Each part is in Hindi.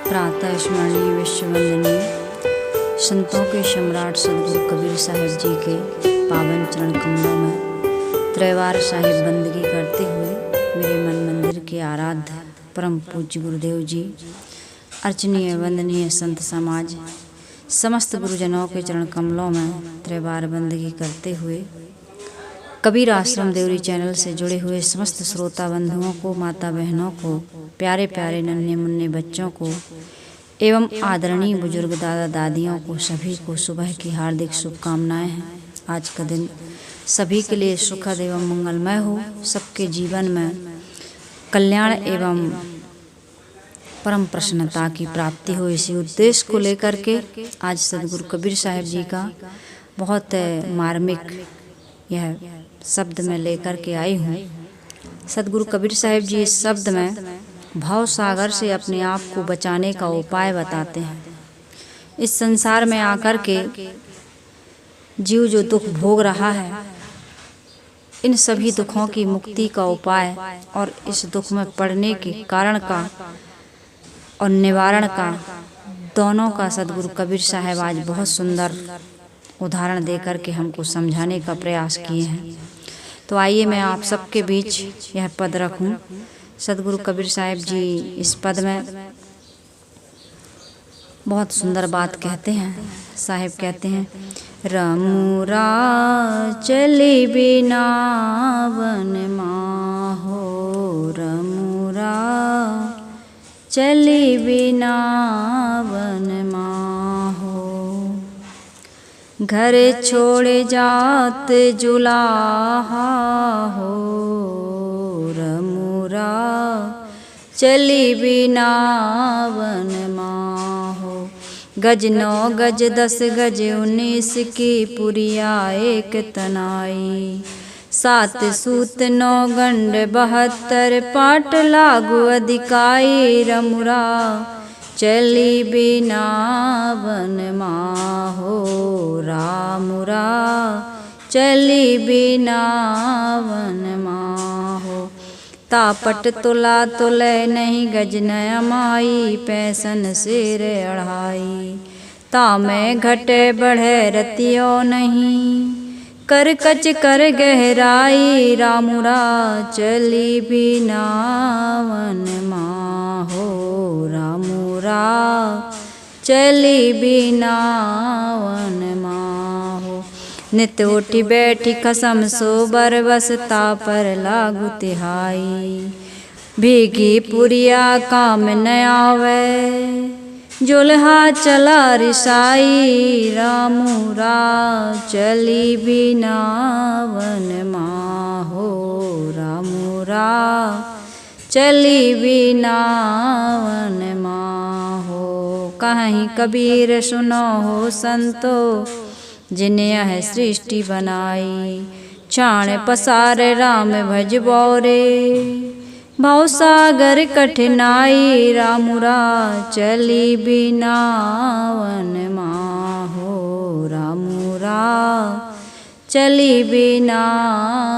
प्रातः स्मरणीय विश्ववंदनीय संतों के सम्राट सदगुरु कबीर साहिब जी के पावन चरण कमलों में त्रैवार साहिब बंदगी करते हुए मेरे मन मंदिर के आराध्य परम पूज्य गुरुदेव जी, अर्चनीय वंदनीय संत समाज, समस्त गुरुजनों के चरण कमलों में त्रैवार बंदगी करते हुए कबीर आश्रम देवरी चैनल से जुड़े हुए समस्त श्रोता बंधुओं को, माता बहनों को, प्यारे प्यारे नन्हे मुन्ने बच्चों को एवं आदरणीय बुजुर्ग दादा दादियों को, सभी को सुबह की हार्दिक शुभकामनाएं हैं। आज का दिन सभी के लिए सुखद एवं मंगलमय हो, सबके जीवन में कल्याण एवं परम प्रसन्नता की प्राप्ति हो। इसी उद्देश्य को लेकर के आज सदगुरु कबीर साहिब जी का बहुत मार्मिक यह शब्द में लेकर के आई हूँ। सदगुरु कबीर साहिब जी इस शब्द में भाव सागर से अपने आप को बचाने का उपाय बताते हैं। इस संसार में आकर के जीव जो दुख भोग रहा है, इन सभी दुखों की मुक्ति का उपाय और इस दुख में पड़ने के कारण का और निवारण का, दोनों का सदगुरु कबीर साहिब आज बहुत सुंदर उदाहरण देकर के हमको समझाने का प्रयास किए हैं। तो आइए मैं आप सबके बीच यह पद रखूं। सदगुरु कबीर साहिब जी इस पद में बहुत सुंदर बात कहते हैं। साहिब कहते हैं, रमुरा चली बिना वन माहो, रमुरा चली बिना वन माहो, घर छोड़े जात जुलाहा हो, रमुरा चली बिना वन माहो, गज 9 गज 10 गज 19 की पुरिया एक तनाई, 7 सूत 9 गंड 72 पाट लागू अधिकाई, रमुरा चली बिना वन माहो, रामुरा चली बिना वन माहो, तापट तुला तुले नहीं गज नया माई, पैसन सिर अढ़ाई, तामे घटे बढ़े रतियो नहीं, कर कच कर गहराई, रामुरा चली बिना वन माहो, रामुरा चली बिना वन माहो, नित उठी बैठी खसम सोबर बसता पर लागू तिहाई, भीगी पुरिया काम न आवे, जुल्हा चला रिसाई, रामुरा चली बिना वन माहो, रामुरा चली बिना वन माहो, कहीं कबीर सुनो हो संतो, जिन्हें यह सृष्टि बनाई, छाण पसार राम भज बोरे, भाव सागर कठिनाई, रामुरा चली बिना वन माहो, रामुरा चली बिना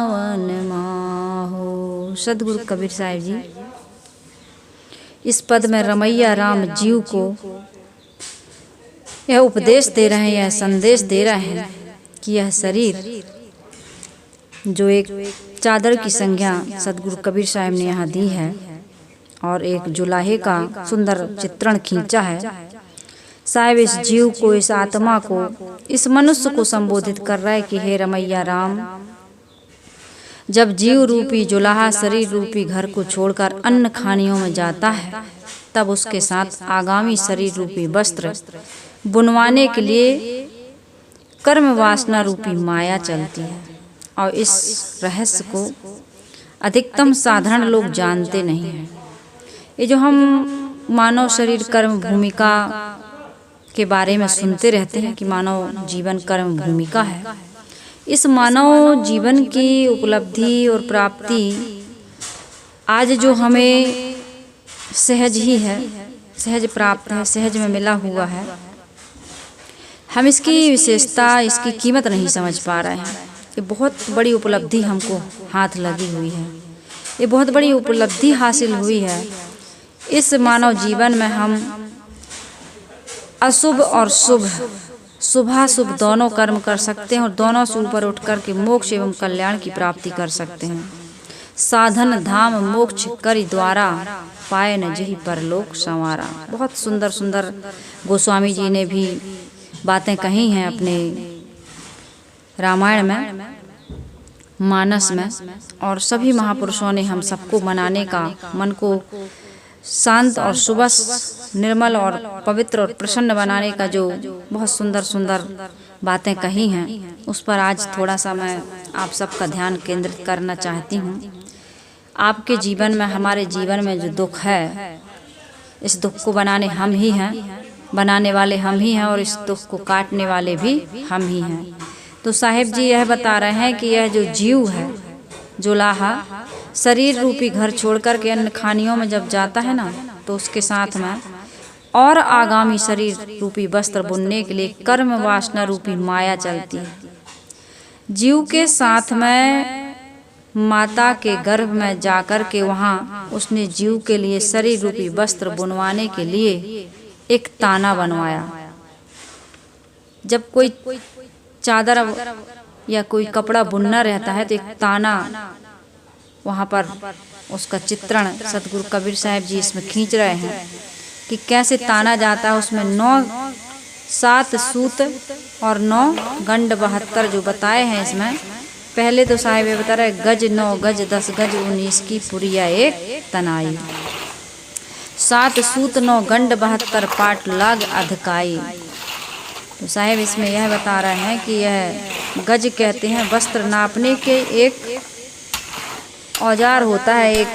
वन माहो। सदगुरु कबीर साहिब जी इस पद में रमैया राम जीव को यह उपदेश दे रहे हैं, यह संदेश दे रहे हैं कि यह शरीर जो एक चादर की संज्ञा सदगुरु कबीर साहिब ने यहाँ दी है और एक जुलाहे का सुंदर चित्रण खींचा है। साहिब इस जीव को, इस आत्मा को, इस मनुष्य को संबोधित कर रहा है कि हे रमैया राम, जब जीव रूपी जुलाहा शरीर रूपी घर को छोड़कर अन्य खानियों में जाता है, तब उसके साथ आगामी शरीर रूपी वस्त्र बुनवाने के लिए कर्म वासना रूपी माया चलती है। और इस रहस्य को अधिकतम साधारण लोग जानते नहीं हैं। ये जो हम मानव शरीर कर्म भूमिका के बारे में सुनते रहते हैं कि मानव जीवन कर्म भूमिका है, इस मानव जीवन की उपलब्धि और प्राप्ति आज जो हमें सहज ही है, सहज प्राप्त है, सहज में मिला हुआ है, हम इसकी विशेषता, इसकी कीमत नहीं समझ पा रहे हैं। ये बहुत बड़ी उपलब्धि हमको हाथ लगी हुई है, ये बहुत बड़ी उपलब्धि हासिल हुई है। इस मानव जीवन में हम अशुभ और शुभ, शुभाशुभ दोनों कर्म कर सकते हैं और दोनों से ऊपर उठ कर के मोक्ष एवं कल्याण की प्राप्ति कर सकते हैं। साधन धाम मोक्ष करि द्वारा, पाए न जही परलोक संवारा। बहुत सुंदर सुंदर गोस्वामी जी ने भी बातें कही हैं अपने रामायण में, मानस में, और सभी महापुरुषों ने हम सबको मनाने का, मन को शांत और सुबह निर्मल और पवित्र और प्रसन्न बनाने का जो बहुत सुंदर सुंदर बातें कही हैं, उस पर आज थोड़ा सा मैं आप सबका ध्यान केंद्रित करना चाहती हूँ। आपके जीवन में, हमारे जीवन में जो दुख है, इस दुख को बनाने हम ही हैं, बनाने वाले हम ही हैं और इस दुख को काटने वाले भी हम ही हैं। तो साहिब जी यह बता रहे हैं कि यह जो जीव है, जुलाहा, शरीर रूपी घर छोड़कर के अन्य खानियों में जब जाता है ना, तो उसके साथ में और आगामी शरीर रूपी वस्त्र बुनने के लिए कर्म वासना रूपी माया चलती है। जीव के साथ में माता के गर्भ में जाकर के वहाँ उसने जीव के लिए शरीर रूपी वस्त्र बुनवाने के लिए एक ताना बनवाया। जब कोई चादर या कोई कपड़ा बुनना रहता है तो एक ताना वहाँ पर उसका चित्रण सतगुरु कबीर साहब जी इसमें खींच रहे हैं कि कैसे ताना जाता है। उसमें 7 सूत और 9 गंड 72 जो बताए हैं इसमें। पहले तो साहिब ये बता रहे गज 9 गज 10 गज 19 की पुरिया एक तनाई, 7 सूत 9 गंड 72 पाट लाग अधकाई। तो साहिब इसमें यह बता रहे हैं कि यह गज कहते हैं वस्त्र नापने के एक औजार होता है, एक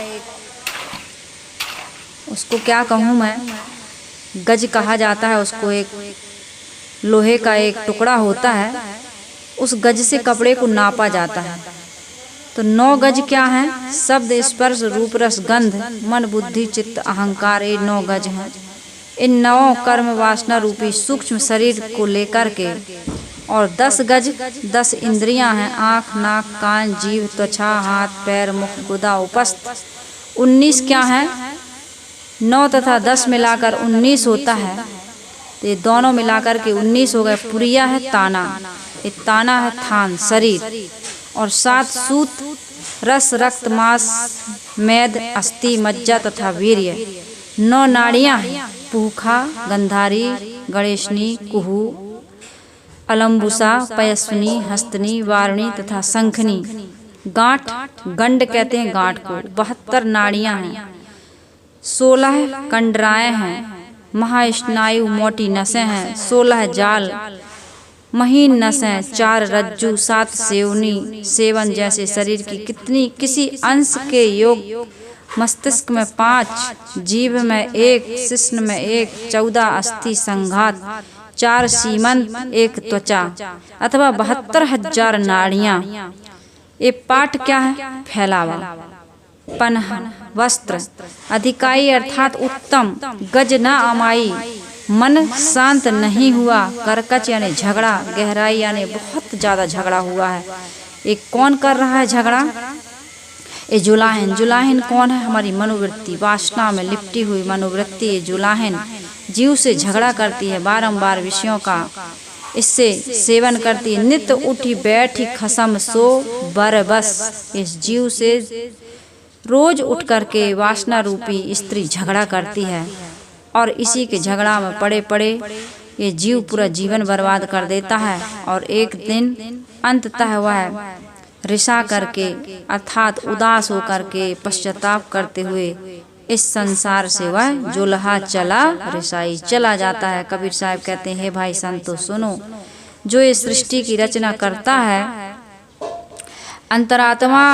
उसको क्या कहूँ मैं, गज कहा जाता है उसको। एक लोहे का एक टुकड़ा होता है, उस गज से कपड़े को नापा जाता है। तो 9 गज क्या हैं? शब्द स्पर्श रूप रस गंध मन बुद्धि चित्त अहंकार, ये 9 गज हैं। इन 9 कर्म वासना रूपी सूक्ष्म शरीर को लेकर के, और 10 गज 10 इंद्रियां हैं, आँख नाक कान जीभ त्वचा हाथ पैर मुख गुदा उपस्थ। 19 क्या है? 9 तथा 10 मिलाकर 19 होता है। तो ये दोनों मिलाकर के 19 हो गए। पुरिया है ताना, ये ताना है थान शरीर, और 7 सूत रस रक्त मांस मेद अस्थि मज्जा तथा वीर्य। 9 नाड़ियां हैं, पूखा गंधारी गणेशनी कुहू अलम्बुसा पयस्विनी हस्तनी वारुणी तथा शंखनी। गांठ गंड कहते हैं गांठ को। 72 नाड़ियां हैं, 16 कंडराएं हैं, महास्नायु मोटी नसें हैं, 16 जाल महीन नसें, 4 रज्जु 7 सेवनी सेवन जैसे शरीर की कितनी किसी अंश के योग, मस्तिष्क में 5 जीभ में 1 शिश्न में 1 14 अस्थि संघात 4 सीमंत 1 त्वचा अथवा 72,000 नाड़ियां। ये पाठ क्या है? फैलावा पन्ह वस्त्र अधिकाई अर्थात उत्तम, गज न अमाई मन शांत नहीं हुआ, करकच यानी झगड़ा, गहराई यानी बहुत ज़्यादा झगड़ा हुआ है। एक कौन कर रहा है झगड़ा? ये जुलाहिन। जुलाहिन कौन है? हमारी मनोवृत्ति, वासना में लिपटी हुई मनोवृत्ति। ये जुलाहिन जीव से झगड़ा करती है, बारंबार विषयों का इससे सेवन करती है। नित्य उठी बैठी खसम सो बर बस। इस जीव से रोज उठ करके वासना रूपी स्त्री झगड़ा करती है, और इसी के झगड़ा में पड़े पड़े ये जीव पूरा जीवन बर्बाद कर देता है। और एक दिन अंततः वह रिसा करके अर्थात उदास होकर के पश्चाताप करते हुए इस संसार से वह जुलहा चला रिसाई चला जाता है। कबीर साहब कहते हैं, हे भाई संतो सुनो, जो ये सृष्टि की रचना करता है, अंतरात्मा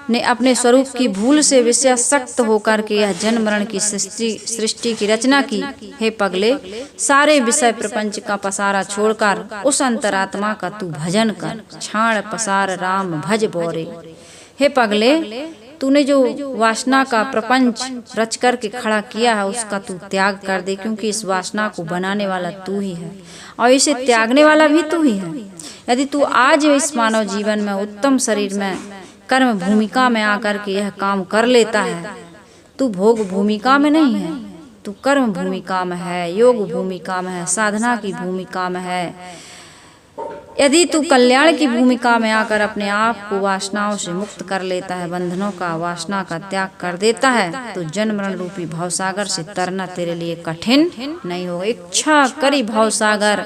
ने अपने स्वरूप की भूल से विषयासक्त होकर के यह जन्म मरण की सृष्टि की रचना की। हे पगले, सारे विषय प्रपंच का पसारा छोड़कर उस अंतरात्मा का तू भजन कर। छाण पसार राम भज बोरे। हे पगले, तूने जो वासना का प्रपंच रच कर के खड़ा किया है उसका तू त्याग कर दे, क्योंकि इस वासना को बनाने वाला तू ही है और इसे त्यागने वाला भी तू ही है। यदि तू आज इस मानव जीवन में उत्तम शरीर में कर्म भूमिका में आकर के यह काम कर लेता है, तू भोग भूमिका में नहीं है, तू कर्म भूमिका में है, योग भूमिका में है, साधना की भूमिका में है। यदि तू कल्याण की भूमिका में आकर अपने आप को वासनाओं से मुक्त कर लेता है, बंधनों का, वासना का त्याग कर देता है, तो जन्म मरण रूपी भवसागर से तरना तेरे लिए कठिन नहीं होगा। इच्छा करी भवसागर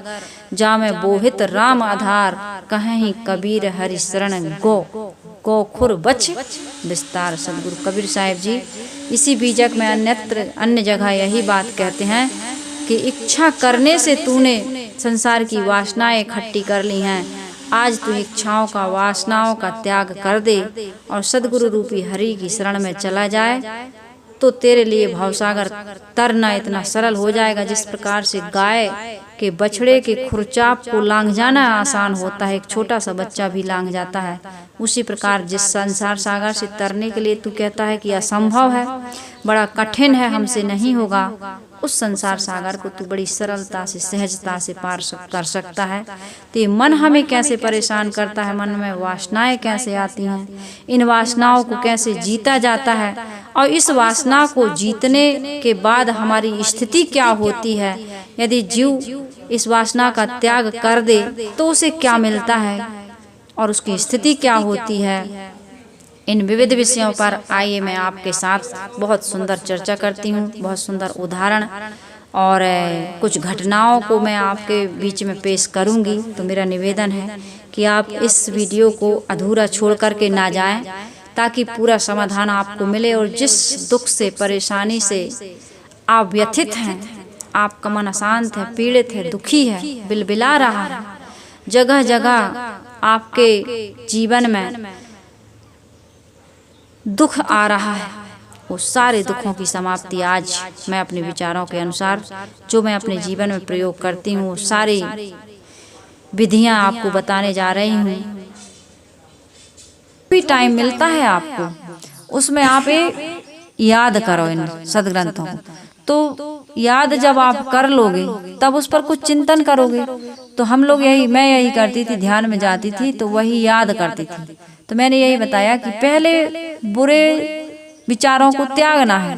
जामे बोहित राम आधार, कहीं कबीर हरि शरण गो खुर बच विस्तार। सदगुरु कबीर साहिब जी इसी बीजक में अन्य जगह यही बात कहते हैं कि इच्छा करने से तूने संसार की वासनाएं इकट्ठी कर ली हैं। आज तू इच्छाओं का, वासनाओं का त्याग कर दे और सदगुरु रूपी हरि की शरण में चला जाए तो तेरे लिए भवसागर तरना इतना सरल हो जाएगा। जिस प्रकार से गाय के बछड़े के खुरचाप को लांघ जाना आसान होता है, एक छोटा सा बच्चा भी लांघ जाता है, उसी प्रकार जिस संसार सागर से तरने के लिए तू कहता है कि असंभव है, बड़ा कठिन है, हमसे नहीं होगा, उस संसार सागर को तू बड़ी सरलता से, सहजता से पार कर सकता है। तो ये मन हमें कैसे परेशान करता है, मन में वासनाएं कैसे आती हैं, इन वासनाओं को कैसे जीता जाता है और इस वासना को जीतने के बाद हमारी स्थिति क्या होती है, यदि जीव इस वासना का त्याग कर दे तो उसे क्या मिलता है और उसकी स्थिति क्या होती है। इन विविध विषयों पर आइए मैं आपके साथ बहुत सुंदर चर्चा करती हूँ, बहुत सुंदर उदाहरण और कुछ घटनाओं को मैं आपके बीच में पेश करूँगी। तो मेरा निवेदन है कि आप इस वीडियो को अधूरा छोड़ करके ना जाएं, ताकि पूरा समाधान आपको मिले। और जिस दुख से, परेशानी से आप व्यथित हैं, आपका मन अशांत है, पीड़ित है, दुखी है, बिलबिला रहा है, जगह जगह आपके जीवन में दुख आ रहा है, वो सारे दुखों की समाप्ति आज मैं अपने विचारों के अनुसार जो मैं अपने जीवन में प्रयोग करती हूँ, सारी विधियाँ आपको बताने जा रही हूँ। भी टाइम मिलता है आपको, उसमें आप याद करो इन सदग्रंथों को। तो याद जब आप कर लोगे तब उस पर कुछ चिंतन करोगे। तो हम लोग मैं यही करती थी, ध्यान में जाती थी तो वही याद करती थी। तो मैंने यही बताया कि पहले बुरे विचारों को त्यागना है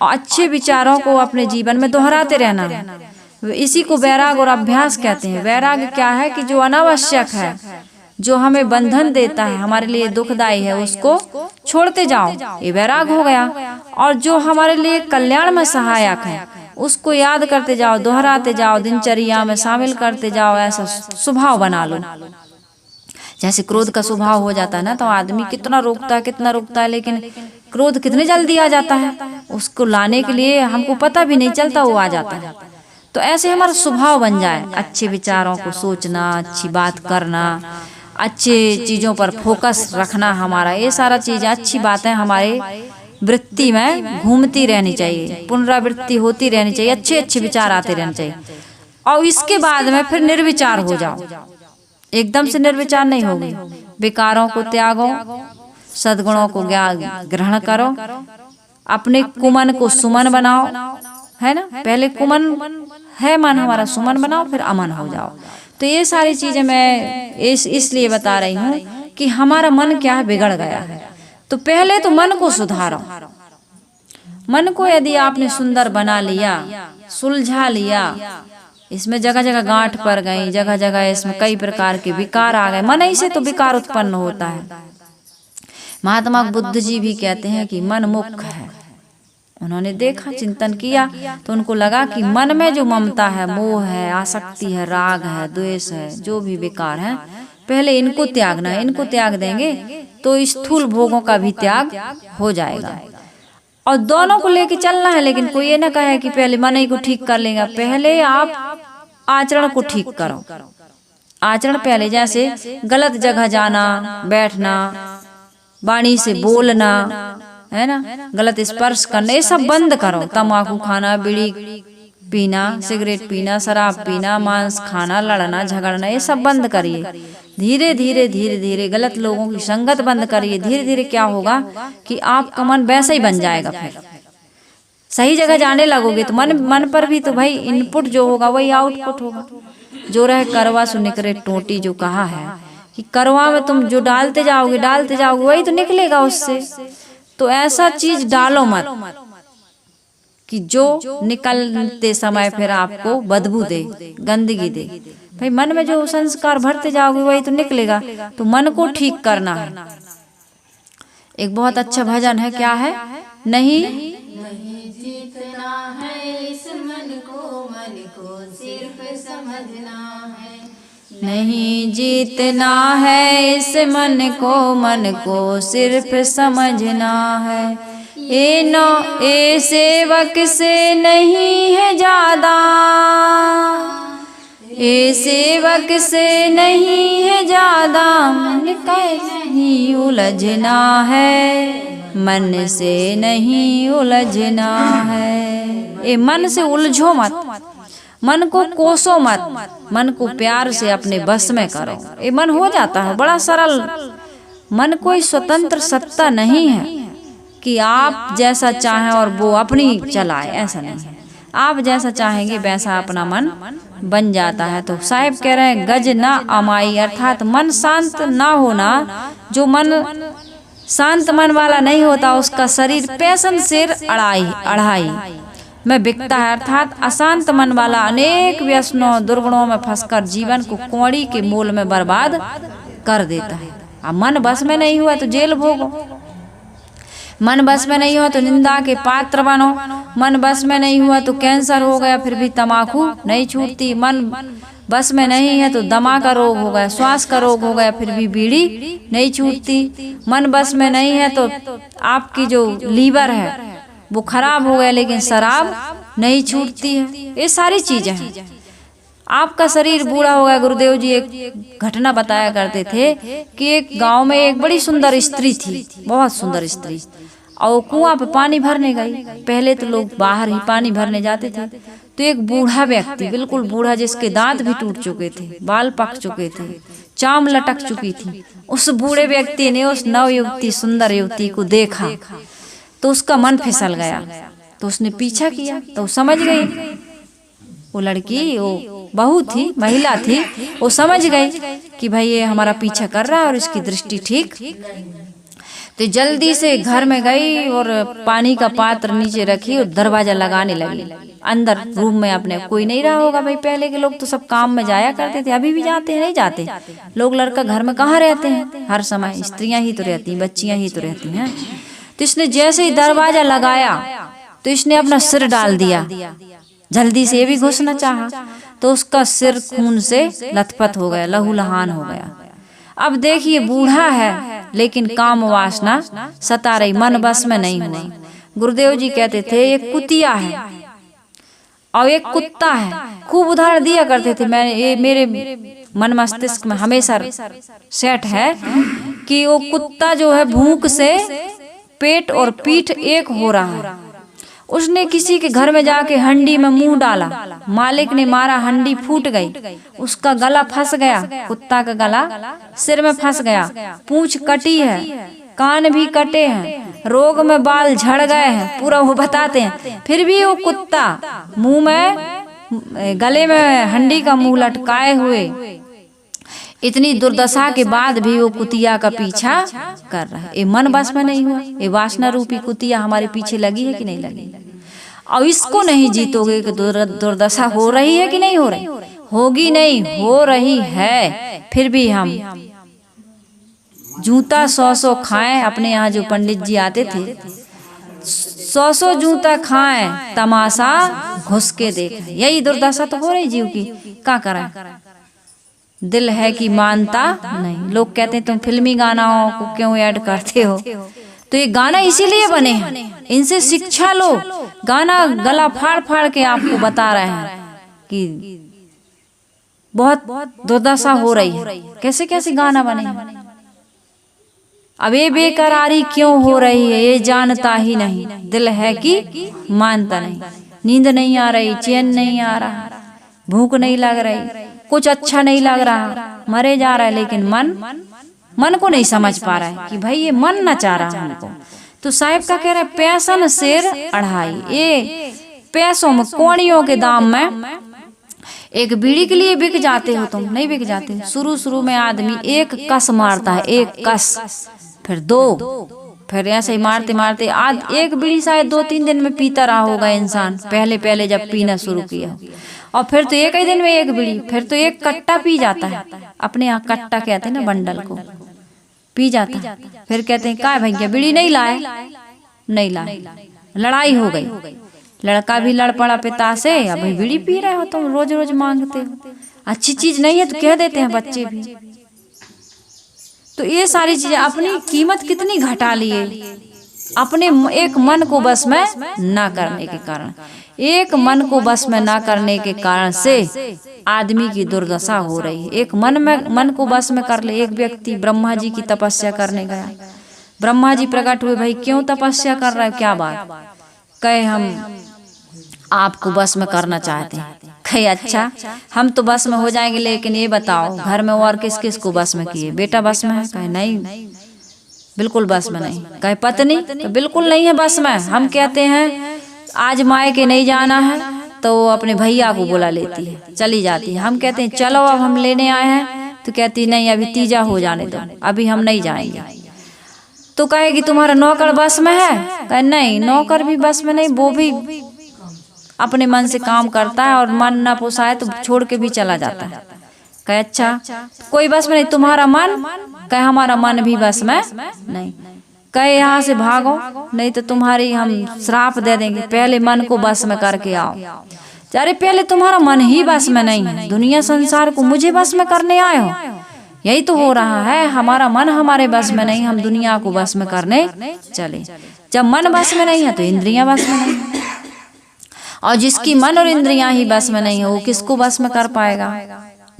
और अच्छे विचारों को अपने जीवन में दोहराते रहना है। इसी को वैराग और अभ्यास कहते हैं। वैराग क्या है कि जो अनावश्यक है, जो हमें बंधन देता है, हमारे लिए दुखदायी है, उसको छोड़ते जाओ, ये वैराग हो गया। और जो हमारे लिए कल्याण में सहायक है उसको याद करते जाओ, दोहराते जाओ, दिनचर्या में शामिल करते जाओ। ऐसा स्वभाव बना लो। जैसे क्रोध का स्वभाव हो जाता है ना, तो आदमी कितना रोकता है, लेकिन क्रोध कितने जल्दी आ जाता है। उसको लाने के लिए हमको पता भी नहीं चलता, वो आ जाता है। तो ऐसे हमारा स्वभाव बन जाए, अच्छे विचारों को सोचना, अच्छी बात करना, अच्छे चीजों पर फोकस रखना, हमारा ये सारा चीज अच्छी बातें हमारे वृत्ति में घूमती रहनी चाहिए, पुनरावृत्ति होती रहनी चाहिए, अच्छे अच्छे विचार आते रहने चाहिए। और इसके बाद में फिर निर्विचार हो जाओ। एकदम से निर्विचार नहीं होगी, विकारों को त्यागो, सद्गुणों को ग्रहण करो, अपने कुमन को सुमन बनाओ, है ना। पहले कुमन है मन हमारा, सुमन बनाओ, फिर अमन हो जाओ। तो ये सारी चीजें मैं इसलिए बता रही हूँ कि हमारा मन क्या है, बिगड़ गया है। तो पहले तो मन को सुधारो। मन को यदि आपने सुंदर बना लिया, सुलझा लिया, इसमें जगह जगह गांठ पड़ गई, जगह जगह इसमें कई प्रकार के विकार आ गए, मन ही से तो विकार उत्पन्न होता है। महात्मा बुद्ध जी भी कहते हैं कि मन मुख है। उन्होंने देखा, चिंतन किया, तो उनको लगा कि मन में जो ममता है, मोह है, आसक्ति है, राग है, द्वेष है, जो भी विकार है, पहले इनको त्यागना है। इनको त्याग देंगे तो स्थूल भोगों का भी त्याग हो जाएगा। और दोनों को लेके चलना है। लेकिन कोई ये ना कहे कि पहले मन ही को ठीक कर लेगा, पहले आप आचरण को ठीक करो। आचरण पहले, जैसे गलत जगह जाना, बैठना, वाणी से बोलना, है ना, गलत स्पर्श करना, ये सब बंद करो। तम्बाकू खाना, बीड़ी पीना, सिगरेट पीना, शराब पीना, मांस खाना, लड़ना झगड़ना, ये सब बंद करिए। धीरे धीरे गलत लोगों की संगत बंद करिए। धीरे धीरे क्या होगा कि आपका मन वैसा ही बन जाएगा। फिर सही जगह जाने लगोगे तो मन पर भी तो भाई इनपुट जो होगा वही आउटपुट होगा। जो रहे करवा सो निकले टोटी, जो कहा है कि करवा में तुम जो डालते जाओगे वही तो निकलेगा उससे। तो ऐसा चीज डालो मत। कि जो निकलते समय फिर आपको बदबू दे, गंदगी दे। भाई मन में जो संस्कार भरते जाओगे वही तो निकलेगा। तो मन को ठीक करना है। एक बहुत अच्छा भजन है, क्या है? नहीं जीतना है इस मन को सिर्फ समझना है। नहीं जीतना है इस मन को सिर्फ समझना है। ए सेवक से नहीं है ज्यादा, ए सेवक से नहीं है ज्यादा, मन का नहीं उलझना है, मन से नहीं उलझना है। ए मन से उलझो मत, मन को कोसो मत, मन को प्यार से अपने बस में करो। ये मन हो जाता है बड़ा सरल। मन कोई स्वतंत्र सत्ता नहीं है कि आप जैसा चाहें और वो अपनी चलाए, ऐसा नहीं है। आप जैसा चाहेंगे वैसा अपना मन बन जाता है। तो साहिब कह रहे हैं गज ना अमाई, अर्थात मन शांत ना होना। जो मन शांत मन वाला नहीं होता उसका शरीर पैसन सिर अढ़ाई में बिकता है। अर्थात अशांत मन वाला अनेक व्यसनों दुर्गुणों में फंसकर जीवन को कौड़ी के मोल में बर्बाद कर देता है। अब मन बस में नहीं हुआ तो जेल भोगो, मन बस में नहीं हुआ तो निंदा के पात्र बनो, मन बस में नहीं हुआ तो कैंसर हो गया फिर भी तम्बाकू नहीं छूटती, मन बस में नहीं है तो दमा का रोग हो गया, श्वास का रोग हो गया फिर भी बीड़ी नहीं छूटती, मन बस में नहीं है तो आपकी जो लीवर है वो खराब हो गया लेकिन शराब नहीं छूटती है। ये सारी चीजें हैं। आपका शरीर बूढ़ा हो गया। गुरुदेव जी एक घटना बताया करते थे कि एक गांव में एक बड़ी सुंदर स्त्री थी, बहुत सुंदर स्त्री, और कुआं पे पानी भरने गई। पहले तो लोग बाहर ही पानी भरने जाते थे। तो एक बूढ़ा व्यक्ति, बिल्कुल बूढ़ा, जिसके दांत भी टूट चुके थे, बाल पक चुके थे, चाम लटक चुकी थी, उस बूढ़े व्यक्ति ने उस नव युवती, सुंदर युवती को देखा तो उसका मन फिसल गया। तो उसने पीछा किया तो समझ गई, वो लड़की, वो बहू थी, महिला थी, वो समझ गई कि भाई ये हमारा पीछा कर रहा है और इसकी दृष्टि ठीक। तो जल्दी से घर में गई और पानी का पात्र नीचे रखी और दरवाजा लगाने लगी। अंदर रूम में अपने कोई नहीं रहा होगा। भाई पहले के लोग तो सब काम में जाया करते थे, अभी भी जाते हैं, नहीं जाते लोग। लड़का घर में कहाँ रहते हैं, हर समय स्त्रियां ही तो रहती हैं, बच्चियां ही तो रहती हैं। तो इसने जैसे ही दरवाजा लगाया तो इसने अपना सिर डाल दिया, जल्दी से भी घुसना चाहा तो उसका सिर खून से लथपथ हो गया, लहूलुहान हो गया। अब देखिए बूढ़ा है लेकिन काम वासना सता रही, मन बस में नहीं हुआ। गुरुदेव जी कहते थे एक कुतिया है और एक कुत्ता है। खूब उदाहरण दिया करते थे। मैं ये मेरे मन मस्तिष्क में हमेशा सेट है कि वो कुत्ता जो है भूख से पेट और पीठ एक हो रहा है। उसने किसी के घर में जाके हंडी में मुंह डाला, मालिक ने मारा, हंडी फूट गई, उसका गला फंस गया, कुत्ता का गला सिर में फंस गया, पूंछ कटी है, कान भी कटे हैं, रोग में बाल झड़ गए हैं, पूरा वो बताते हैं। फिर भी वो कुत्ता मुंह में, गले में हंडी का मुंह लटकाए हुए, इतनी दुर्दशा के बाद भी वो कुतिया का पीछा कर रहा है। ये मन बस में नहीं हुआ। ये वासना रूपी कुतिया हमारे पीछे लगी है कि नहीं लगी? और इसको नहीं जीतोगे कि दुर्दशा हो रही है कि नहीं हो रही? होगी नहीं, हो रही है। फिर भी हम जूता 100 खाएं। अपने यहाँ जो पंडित जी आते थे 100 जूता खाएं, तमाशा घुस के देखें। यही दुर्दशा तो हो रही जीव की। क्या करें? दिल है कि मानता नहीं। लोग कहते हैं तुम फिल्मी गानाओं को क्यों ऐड करते हो? तो ये गाना इसीलिए बने हैं, इनसे शिक्षा लो। गाना गला फाड़ फाड़ के आपको बता रहे हैं कि बहुत दुर्दशा हो रही है। कैसे कैसे गाना बने हैं। अब ये बेकरारी क्यों हो रही है ये जानता ही नहीं। दिल है कि मानता नहीं। नींद नहीं आ रही, चैन नहीं आ रहा, भूख नहीं लग रही, कुछ अच्छा नहीं लग रहा, मरे जा रहा है, लेकिन मन को नहीं समझ पा रहा है कि भाई ये मन न चाह रहा हमको। तो साहिब का कह रहा है पैसन सिर अढ़ाई। ये पैसों में, कौड़ियों के दाम में एक बीड़ी के लिए बिक जाते हो तुम, नहीं बिक जाते। शुरू में आदमी एक कस मारता है, एक कस, फिर 2, फिर ऐसे ही मारते मारते आज एक बीड़ी शायद 2-3 दिन में पीता रहा होगा इंसान, पहले पहले जब पीना शुरू किया। और फिर तो एक ही दिन में एक बीड़ी, फिर तो एक कट्टा पी जाता है। अपने यहाँ कट्टा कहते हैं ना, बंडल को पी जाता है। फिर कहते हैं क्या भैया बीड़ी नहीं लाए, नहीं लाए, लड़ाई हो गई। लड़का भी लड़ पड़ा पिता से, अब बीड़ी पी रहे हो तुम, रोज रोज मांगते हो, अच्छी चीज नहीं है तो कह देते हैं बच्चे भी। तो ये सारी चीजें अपनी कीमत कितनी घटा लिए, अपने एक मन को बस में ना करने के कारण, एक मन को बस में ना करने के कारण से आदमी की दुर्दशा हो रही है। एक मन को बस में कर ले। एक व्यक्ति ब्रह्मा जी की तपस्या करने गया, ब्रह्मा जी प्रकट हुए, भाई क्यों तपस्या कर रहे हो, क्या बात? कहे हम आपको बस में करना चाहते हैं। कहे अच्छा हम तो बस में हो जाएंगे, लेकिन ये बताओ घर में और किस किस को बस में किए? बेटा बस में है? कहे नहीं बिल्कुल बस में नहीं। कहे पत्नी? तो बिल्कुल नहीं है बस में। हम कहते हैं आज मायके नहीं जाना है तो अपने भैया को बुला लेती है, चली जाती है। हम कहते हैं चलो अब हम लेने आए हैं, तो कहती नहीं अभी तीजा हो जाने दो, अभी हम नहीं जाएंगे। तो कहेगी तुम्हारा नौकर बस में है? कहे नहीं नौकर भी बस में नहीं, वो भी अपने मन से काम करता है और मन ना पोसाए तो छोड़ के भी चला जाता है। कहे अच्छा कोई बस में नहीं, तुम्हारा मन? कहे हमारा मन भी बस में नहीं। कहे यहाँ से भागो नहीं तो तुम्हारी हम श्राप दे देंगे, पहले मन को बस में करके आओ। अरे पहले तुम्हारा मन ही बस में नहीं है, दुनिया संसार को मुझे बस में करने आए हो। यही तो हो रहा है, हमारा मन हमारे बस में नहीं, हम दुनिया को बस में करने चले। जब मन बस में नहीं है तो इंद्रियां बस में नहीं है, और जिसकी मन और इंद्रियां ही बस में नहीं है वो किसको बस में कर पाएगा?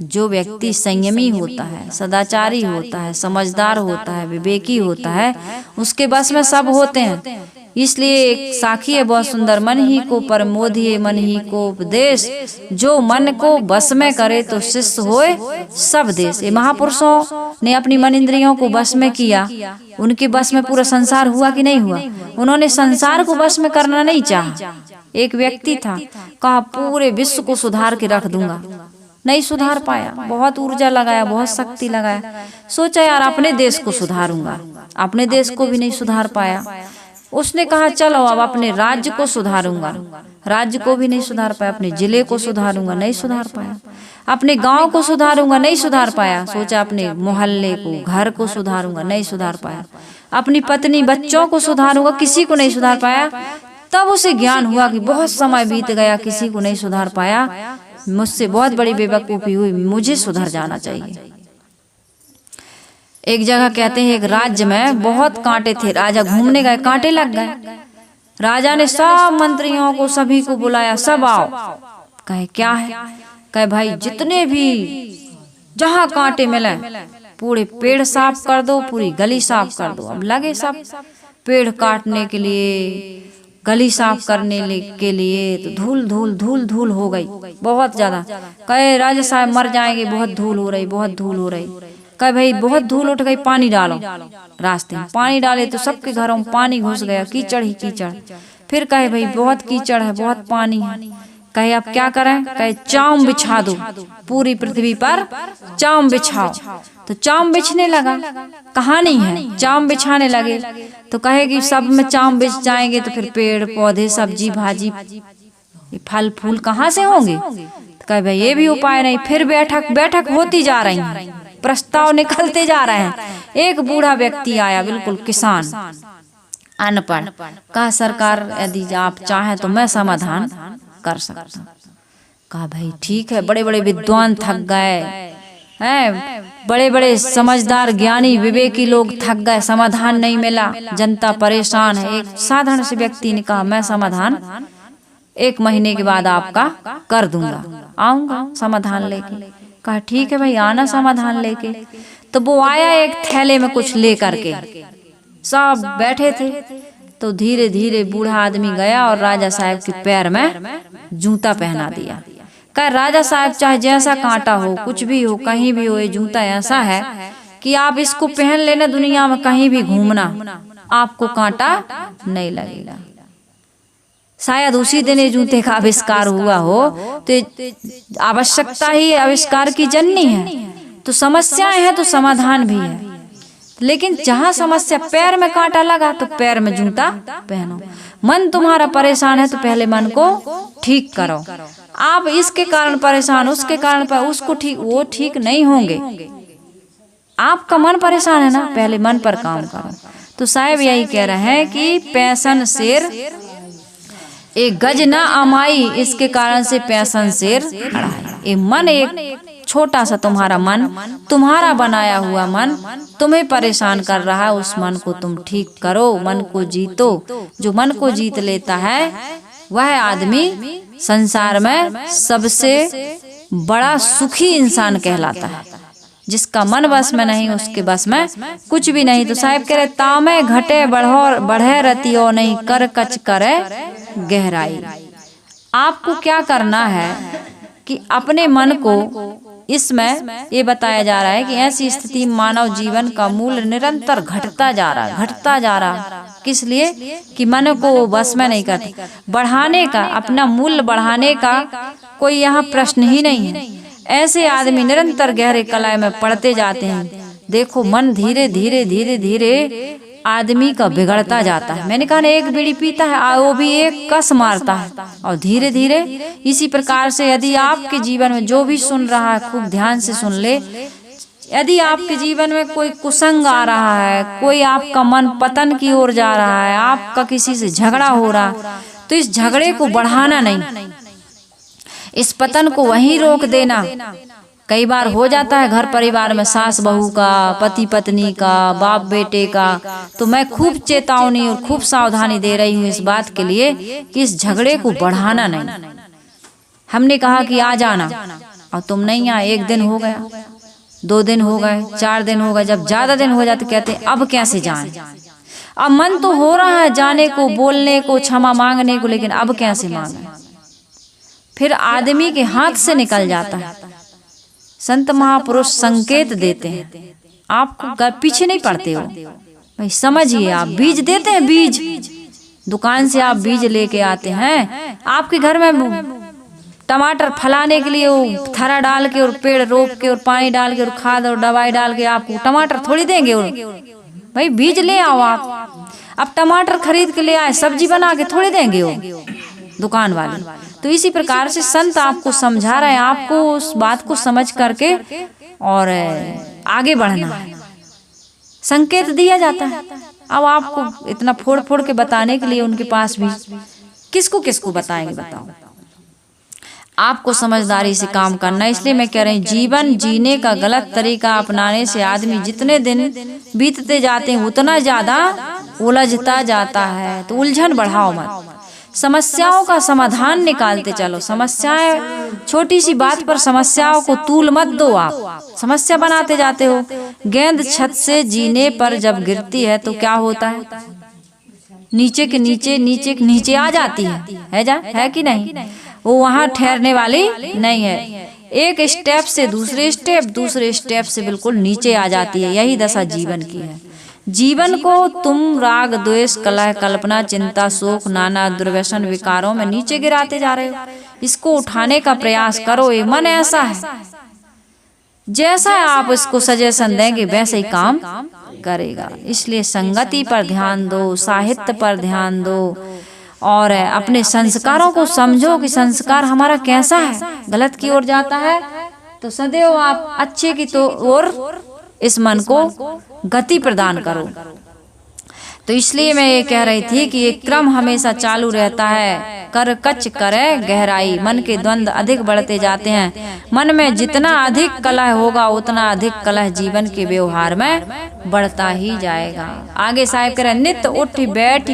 जो व्यक्ति संयमी होता है, सदाचारी होता है, समझदार होता है, विवेकी होता है, उसके बस में सब होते हैं। इसलिए एक साखी है बहुत सुंदर, मन ही को परमोधिए मन ही को उपदेश, जो मन को बस में करे तो शिष्य होए सब देश। ये महापुरुषों ने अपनी मन इंद्रियों को बस में किया, उनके बस में पूरा संसार हुआ कि नहीं हुआ? उन्होंने संसार को बस में करना नहीं चाहा। एक व्यक्ति था, कहा पूरे विश्व को सुधार के रख दूंगा, नहीं सुधार पाया। बहुत ऊर्जा लगाया, बहुत शक्ति लगाया, सोचा यार अपने देश को सुधारूंगा, अपने देश को भी नहीं सुधार पाया। उसने कहा चलो अब अपने राज्य को सुधारूंगा, राज्य को भी नहीं सुधार पाया। अपने जिले को सुधारूंगा, नहीं सुधार पाया। अपने गांव को सुधारूंगा, नहीं सुधार पाया। सोचा अपने मोहल्ले को, घर को सुधारूंगा, नहीं सुधार पाया। अपनी पत्नी बच्चों को सुधारूंगा, किसी को नहीं सुधार पाया। तब उसे ज्ञान हुआ कि बहुत समय बीत गया, किसी को नहीं सुधार पाया, मुझसे बहुत बड़ी बेवकूफी हुई, मुझे सुधर जाना चाहिए। एक जगह कहते हैं एक राज्य में बहुत कांटे थे, राजा घूमने गए, कांटे लग गए। राजा ने सब मंत्रियों को, सभी को बुलाया, सब आओ। कहे क्या है? कहे भाई जितने भी जहाँ कांटे मिले पूरे पेड़ साफ कर दो, पूरी गली साफ कर दो। अब लगे सब पेड़ काटने के लिए, गली साफ करने के लिए, तो धूल धूल धूल धूल हो गई बहुत ज्यादा। कहे राजा साहब मर जाएंगे, बहुत धूल हो रही, बहुत धूल हो रही। कहे भाई बहुत धूल उठ गई, पानी डालो। रास्ते में पानी डाले तो सबके घरों में पानी घुस गया, कीचड़ ही कीचड़। फिर कहे भाई बहुत कीचड़ है, बहुत पानी है। कहे अब क्या करें? कहे चाम बिछा दो, पूरी पृथ्वी पर चाम बिछाओ। तो चाम बिछने लगा, कहानी है, चाम बिछाने लगे। तो कहेगी सब में चाम बिछ जाएंगे तो फिर पेड़ पौधे, सब्जी भाजी, फल फूल कहाँ से होंगे? तो कहे भाई ये भी उपाय नहीं। फिर बैठक होती जा रही है, प्रस्ताव निकलते जा रहे हैं। एक बूढ़ा व्यक्ति आया, बिल्कुल किसान, अनपढ़। कहा सरकार यदि आप चाहें तो मैं समाधान कर सकता हूँ। कहा भाई ठीक है। बड़े बड़े विद्वान थक गए हैं, बड़े बड़े समझदार ज्ञानी विवेकी लोग थक गए, समाधान नहीं मिला, जनता परेशान है। एक साधारण से व्यक्ति ने कहा मैं समाधान 1 महीने के बाद आपका कर दूंगा, आऊंगा समाधान लेके। कहा ठीक है भाई आना समाधान लेके। तो वो आया एक थैले में कुछ ले करके, सब बैठे थे। तो धीरे धीरे बूढ़ा आदमी गया और राजा साहब के पैर में जूता पहना दिया। कहा राजा साहब चाहे जैसा कांटा हो, कुछ भी हो, कहीं भी हो, ये जूता ऐसा है कि आप इसको पहन लेना, दुनिया में कहीं भी घूमना आपको कांटा नहीं लगेगा। शायद उसी दिन ये जूते का आविष्कार हुआ हो, तो आवश्यकता ही आविष्कार की जननी है। तो समस्याएं हैं तो समाधान भी है। लेकिन जहाँ समस्या पैर में कांटा लगा तो पैर में जूता पहनो। मन तुम्हारा परेशान है तो पहले मन को ठीक करो। आप इसके कारण परेशान, उसके कारण पर उसको ठीक, वो ठीक नहीं होंगे। आपका मन परेशान है ना, पहले मन पर काम करो। तो साहब यही कह रहे हैं कि पैसन शेर एक गज ना अमाई, इसके कारण से पैसन शेर खड़ा है। ये मन एक छोटा सा तुम्हारा मन, तुम्हारा बनाया हुआ मन तुम्हें परेशान कर रहा है, उस मन को तुम ठीक करो, मन को जीतो। जो मन को जीत लेता है वह आदमी संसार में सबसे बड़ा सुखी इंसान कहलाता है। जिसका मन बस में नहीं उसके बस में कुछ भी नहीं। तो साहब कह रहे तामे घटे बढ़े रतियो नहीं, कर कच करे गहराई। आपको क्या करना है कि अपने मन को, इसमें ये बताया जा रहा है कि ऐसी स्थिति मानव जीवन का मूल निरंतर घटता जा रहा। किस लिए? कि मन को वो बस में नहीं करते। बढ़ाने का, अपना मूल्य बढ़ाने का कोई यहाँ प्रश्न ही नहीं है। ऐसे आदमी निरंतर गहरे कलाय में पड़ते जाते हैं। देखो मन धीरे धीरे आदमी का बिगड़ता जाता है। मैंने कहा ना, एक बीड़ी पीता है वो भी एक कस मारता है, और धीरे धीरे इसी प्रकार से यदि आपके जीवन में जो भी सुन रहा है खूब ध्यान से सुन ले, यदि आपके जीवन में कोई कुसंग आ रहा है, कोई आपका मन पतन की ओर जा रहा है, आपका किसी से झगड़ा हो रहा, तो इस झगड़े को बढ़ाना नहीं, इस पतन को वहीं रोक देना। कई बार हो जाता है घर परिवार में सास बहू का, पति पत्नी का, बाप बेटे का। तो मैं खूब चेतावनी और खूब सावधानी दे रही हूँ इस बात के लिए कि इस झगड़े को बढ़ाना नहीं। हमने कहा कि आ जाना और तुम नहीं आए, 1 दिन हो गया, 2 दिन हो गए, 4 दिन हो गए, जब ज्यादा दिन हो जाते कहते अब कैसे जाएं। अब मन तो हो रहा है जाने को, बोलने को, क्षमा मांगने को, लेकिन अब कैसे मांगे। फिर आदमी के हाथ से निकल जाता है। संत महापुरुष संकेत देते हैं, आपको पीछे नहीं पड़ते हो भाई, समझिए। आप बीज देते हैं, बीज दुकान से आप बीज लेके आते हैं, आपके घर में टमाटर फलाने के लिए वो थरा डाल के और पेड़ रोप के और पानी डाल के और खाद और दवाई डाल के आपको टमाटर थोड़ी देंगे। और भाई बीज ले आओ आप। अब टमाटर खरीद के ले आए, सब्जी बना के थोड़ी देंगे वो दुकान वाले। तो इसी प्रकार से संत आपको समझा रहे हैं, आपको उस बात को समझ करके और आगे बढ़ना है। संकेत दिया जाता है। अब आपको इतना फोड़ फोड़ के बताने के लिए उनके पास भी किसको किसको बताएंगे, बताओ। आपको समझदारी से काम करना। इसलिए मैं कह रही हूँ, जीवन जीने का गलत तरीका अपनाने से आदमी जितने दिन बीतते जाते हैं उतना ज्यादा उलझता जाता है। तो उलझन बढ़ाओ मत, समस्याओं का समाधान निकालते चलो। समस्याएं, छोटी सी बात पर समस्याओं को तूल मत दो। आप समस्या बनाते जाते हो। गेंद छत से जीने पर जब गिरती है तो क्या होता है, नीचे के नीचे आ जाती है कि नहीं। वो वहाँ ठहरने वाली नहीं है। एक स्टेप से दूसरे स्टेप से बिल्कुल नीचे आ जाती है। यही दशा जीवन की है। जीवन को तुम राग द्वेष कलह कल्पना चिंता शोक नाना दुर्व्यसन विकारों में नीचे गिराते जा रहे हो। इसको उठाने का प्रयास करो। ये मन ऐसा है, जैसा आप इसको सजेशन देंगे वैसे ही काम करेगा। इसलिए संगति पर ध्यान दो, साहित्य पर ध्यान दो, और अपने संस्कारों को समझो कि संस्कार हमारा कैसा है। गलत की ओर जाता है तो सदैव आप अच्छे की तो ओर इस मन को गति प्रदान करो। तो इसलिए मैं ये कह रही थी कि ये क्रम हमेशा चालू रहता है। कर कच करे गहराई। मन के द्वंद्व अधिक बढ़ते जाते हैं। मन में जितना अधिक कलह होगा उतना अधिक कलह जीवन के व्यवहार में बढ़ता ही जाएगा। आगे साहिब कह रहे, नित उठ बैठ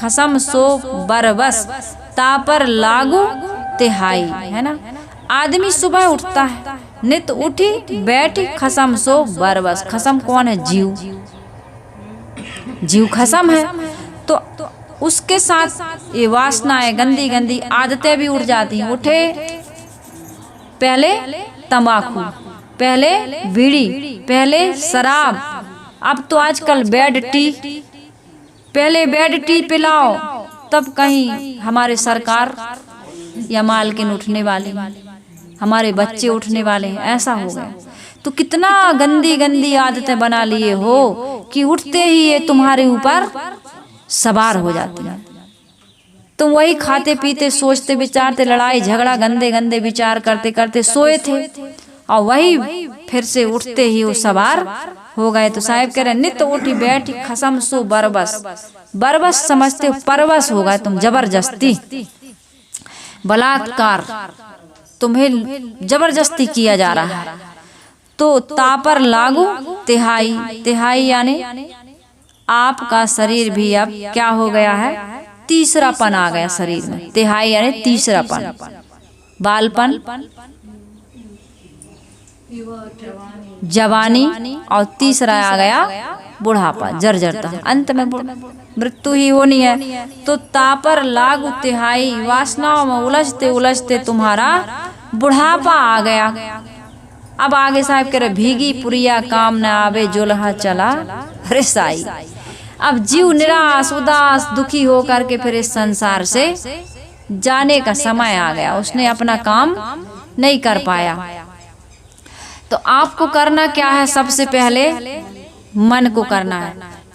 खसम सो बरबस तापर लागू तिहाई, है ना। आदमी सुबह उठता है, नित उठी बैठी खसम सो बरबस। खसम कौन है? जीव खसम है। तो उसके साथ ये वासनाएं, गंदी गंदी आदतें भी उठ जाती हैं। उठे पहले तंबाकू, पहले बीड़ी, पहले शराब, अब तो आजकल बेड टी। पहले बेड टी पिलाओ तब कहीं हमारे सरकार या मालकिन उठने वाले, हमारे बच्चे उठने वाले हैं। ऐसा हो गया। तो कितना गंदी गंदी आदतें बना लिए हो कि उठते ही ये तुम्हारे ऊपर सवार हो जाती है। तुम वही खाते पीते सोचते विचारते लड़ाई झगड़ा गंदे गंदे विचार करते करते सोए थे और वही फिर से उठते ही वो सवार हो गए। तो साहिब कह रहे नित उठी बैठी खसम सो बरबस, बरबस समझते हो परवश हो गए तुम, जबरदस्ती बलात्कार तुम्हें जबरदस्ती किया जा रहा है। तो तापर लागू तिहाई, तिहाई यानी आपका शरीर भी अब क्या हो गया है, तीसरापन आ गया शरीर में। तिहाई यानी तीसरापन, बालपन, जवानी और तीसरा आ गया बुढ़ापा, जर्जरता, अंत में मृत्यु ही होनी है। तो तापर लागू तिहाई, वासनाओं में उलझते उलझते तुम्हारा बुढ़ापा आ गया। अब आगे साहब कह रहे भीगी पुरिया काम न आवे जोलहा चला रिसाई। अब जीव निराश उदास दुखी हो करके फिर इस संसार से जाने का समय आ गया। उसने अपना काम नहीं कर पाया। तो आपको करना क्या है, सबसे पहले मन को करना है।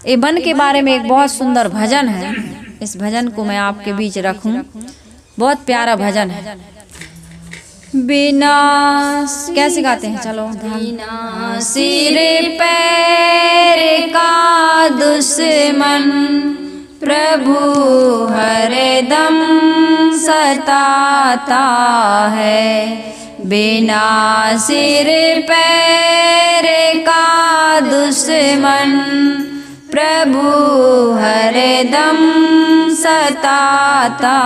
ये मन के बारे में एक बहुत सुंदर भजन है, इस भजन को मैं आपके बीच रखूं। बहुत प्यारा भजन है। बिना कैसे गाते हैं, चलो। बिना सिर पैर का दुश्मन प्रभु हरदम सताता है। बिना सिर पैर का दुश्मन प्रभु हरदम सताता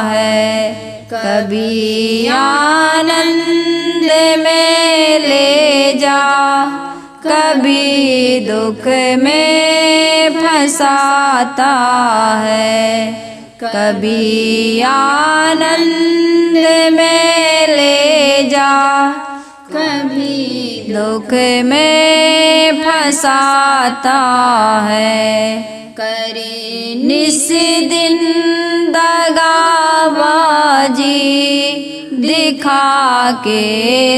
है। कभी आनंद में ले जा, कभी दुख में फंसाता है। कभी आनंद में ले जा, कभी दुख में फंसाता है। करे निस दिन दगाबाजी दिखा के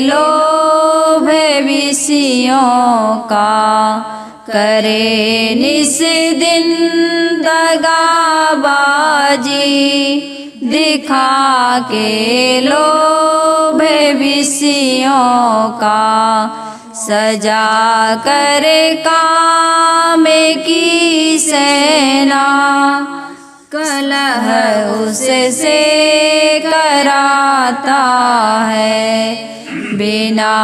लोभ विषयों का। करे निस दिन दगाबाजी दिखा के लोभ विषयों का। सजा कर काम की सेना कलह उससे कराता है। बिना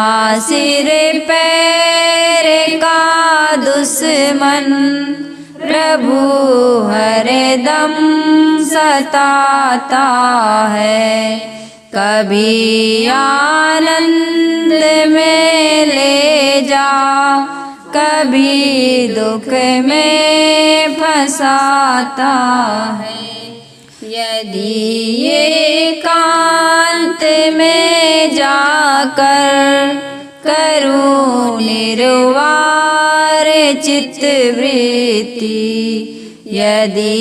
सिर पैर का दुश्मन प्रभु हरदम सताता है। कभी आनंद में ले जा, कभी दुख में फंसाता है। यदि एकांत में जाकर करूं निर्वार चित्त वृत्ति। यदि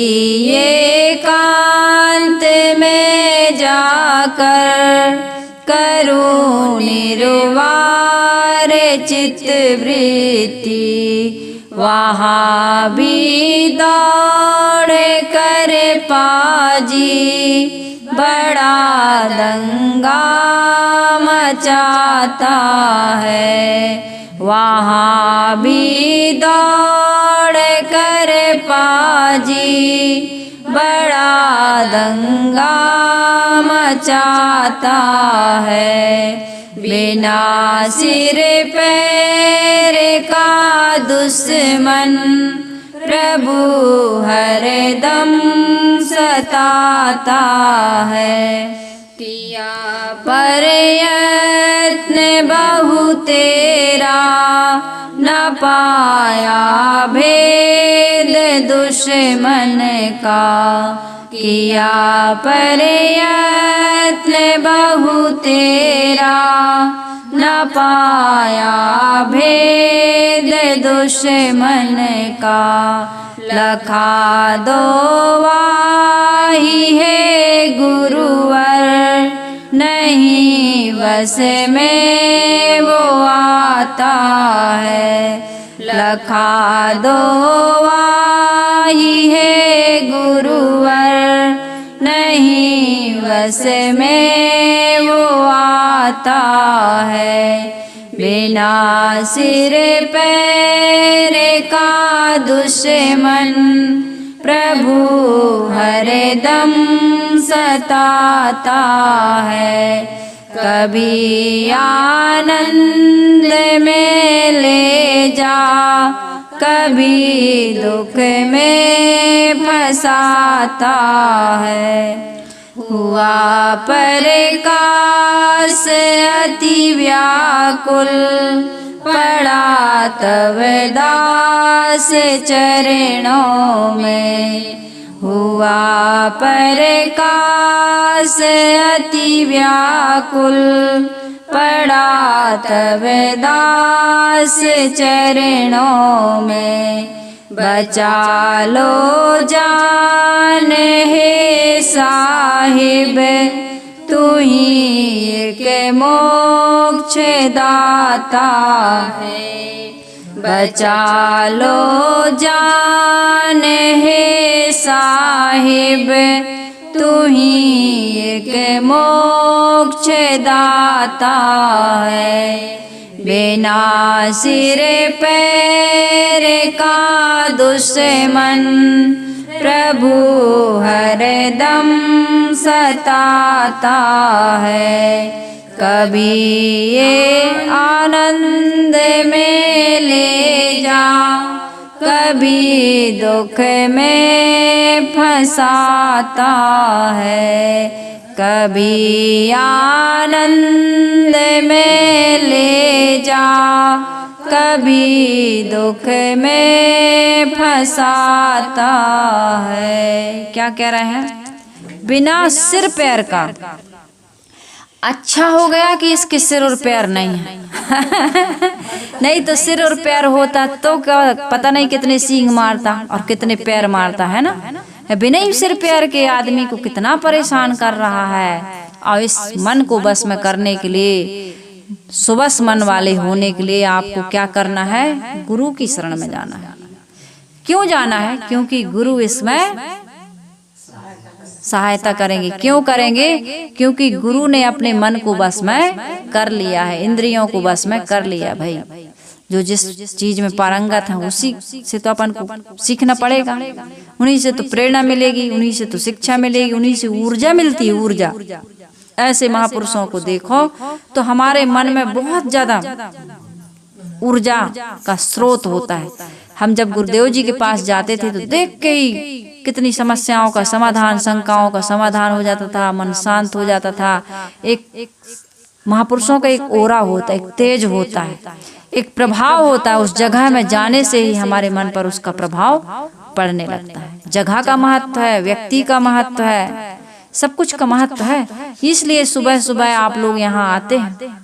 एकांत में जाकर करूं निर्वार चित्त वृत्ति। वहाँ भी दौड़ कर पाजी बड़ा दंगा मचाता है। वहाँ भी दौड़ कर पाजी बड़ा दंगा मचाता है। बिना सिर पैर का दुश्मन प्रभु हरदम सताता है। किया प्रयत्न बहु तेरा न पाया भेद दुश्मन का। किया प्रयत्न बहु तेरा न पाया भेद दुश्मन का। लखा दो वाही है गुरुवर नहीं बस में वो आता आता है। लखा दो वाही है गुरुवर, नहीं वस में वो आता है। बिना सिर पैर का दुश्मन प्रभु हरदम सताता है। कभी आनंद में ले जा, कभी दुख में फंसाता है। हुआ प्रकाश अति व्याकुल, पड़ा तब दास चरणों में। हुआ प्रकाश अति व्याकुल, पड़ा तब दास चरणों में। बचा लो जान है साहिब, तू ही के मोक्ष दाता है। बचा लो जान है साहिब, तू ही के मोक्ष दाता है। बिना सिर पैर का दुश्मन प्रभु हरदम सताता है। कभी ये आनंद में ले जा, कभी दुख में फंसाता है। कभी आनंद में ले जा, कभी दुख में फंसाता है। क्या कह रहे हैं? बिना सिर पैर का। अच्छा हो गया कि इसके सिर और पैर नहीं है। नहीं तो सिर और पैर होता तो क्या पता नहीं कितने सींग मारता और कितने पैर मारता, है ना। बिना ही सिर पैर के आदमी को कितना परेशान कर रहा है। और इस मन को बस में करने के लिए, सुबस मन वाले होने के लिए आपको क्या करना है? गुरु की शरण में जाना है। क्यों जाना है? क्योंकि गुरु इसमें सहायता करेंगे। क्यों करेंगे? क्योंकि गुरु ने अपने मन को बस में कर लिया है, इंद्रियों को बस में कर लिया। भाई जो जिस चीज में पारंगत है उसी से तो अपन को सीखना पड़ेगा। उन्हीं से तो प्रेरणा मिलेगी, उन्हीं से तो शिक्षा मिलेगी, उन्हीं से ऊर्जा मिलती है। ऊर्जा ऐसे महापुरुषों को देखो तो हमारे मन में बहुत ज्यादा ऊर्जा का स्रोत होता है। हम जब गुरुदेव जी के पास जाते थे तो देख के ही कितनी समस्याओं का समाधान, शंकाओं का समाधान हो जाता था, मन शांत हो जाता था। एक महापुरुषों का एक ओरा होता है, एक तेज होता है, एक प्रभाव होता है। उस जगह में जाने से ही हमारे मन पर उसका प्रभाव पड़ने लगता है। जगह का महत्व है, व्यक्ति का महत्व है, सब कुछ का महत्व है। इसलिए सुबह सुबह आप लोग यहाँ आते हैं